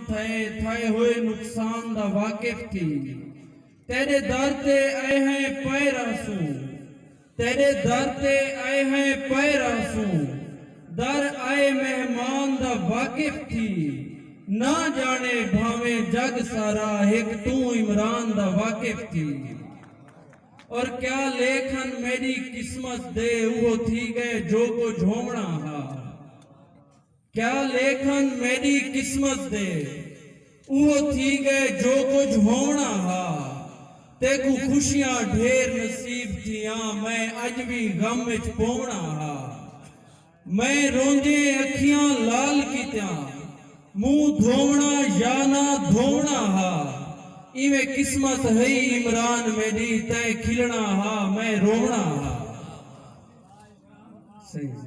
تھائے ہوئے نقصان دا واقف تھی تیرے در تے آئے ہیں پیراسوں تیرے در تے آئے ہیں پیراسوں در آئے مہمان دا واقف تھی نہ جانے بھاویں جگ سارا ایک تو عمران دا واقف تھی اور کیا لیکھن میری قسمت دے وہ تھی گئے جو کو جھومنا ہا کیا لیکھن میری قسمت دے وہ تھی گئے جو کو جھومنا ہا تے کو خوشیاں ڈھیر نصیب تھیاں میں اج بھی غم وچ پونا ہا میں روندے اکھیاں لال کیتیاں منہ دھونا یا نہ دھونا ہا ایویں قسمت ہے عمران میری تے کھلنا ہا میں رونا ہا صحیح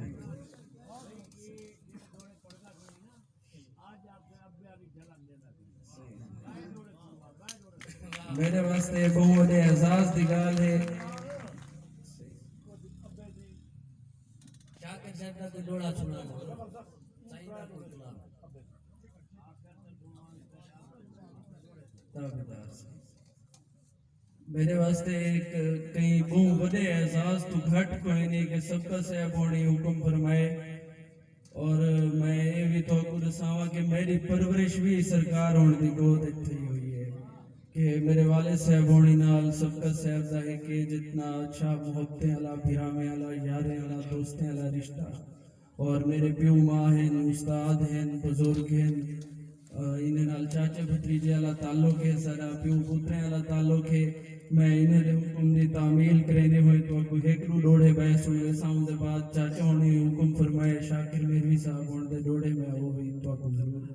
میرے واسطے بہت بڑے اعزاز دی گل ہے کیا کہ جنتا کو جوڑا چھوڑا صحیح کا کوئی چھوڑا میرے واسطے کئی بہت بڑے اعزاز تو گھٹ کوئی نہیں کہ سب کا صاحب ہونی حکم فرمائے اور میں یہ بھی تو کو دساواں کہ میری پرورش بھی سرکار ہونے دی گود اتھے ہی ہوئی ہے کہ میرے والد صاحب ہونی نال سب کا صاحب دا ہے کہ جتنا اچھا محبتیں علا بھیرامیں علا یاریں علا دوستیں علا رشتہ اور میرے پیو ماں ہیں استاد ہیں بزرگ ہیں انہیں نال چاچے بھتریجے علا تعلق ہے سارا پیو پتریں علا تعلق ہے میں انہیں دے حکم دی تعمیل کرینے ہوئے تو کوئی ہیکرو ڈوڑے بیس ہوئے ساؤں دے بعد چاچا ہونے حکم فرمائے شاکر میروی صاحب ہونے دے ڈوڑے میں وہ بھی تو کو ضرور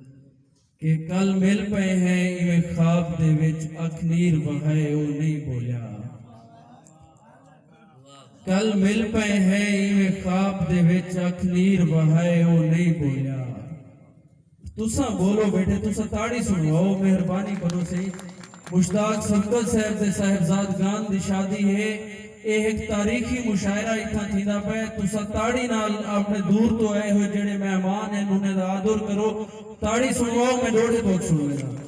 کہ کل مل پئے ہیں ایویں خواب دے وچ اکھ نیر وہائے او نہیں بولیا کل مل پئے ہیں ایویں خواب دے وچ اکھ نیر وہائے او نہیں بولیا تساں بولو بیٹے تساں تاڑی سنواؤ مہربانی کرو سی مشتاق سبکت صاحب دے صاحبزادگان دی شادی ہے ایک تاریخی مشاعرہ اتھا تھیندہ پہ تساں تاڑی نال اپنے دور تو آئے ہوئے جڑے مہمان ہیں انہیں دا آدر کرو تاڑی سنواؤ میں ڈوڑے تو سنو گا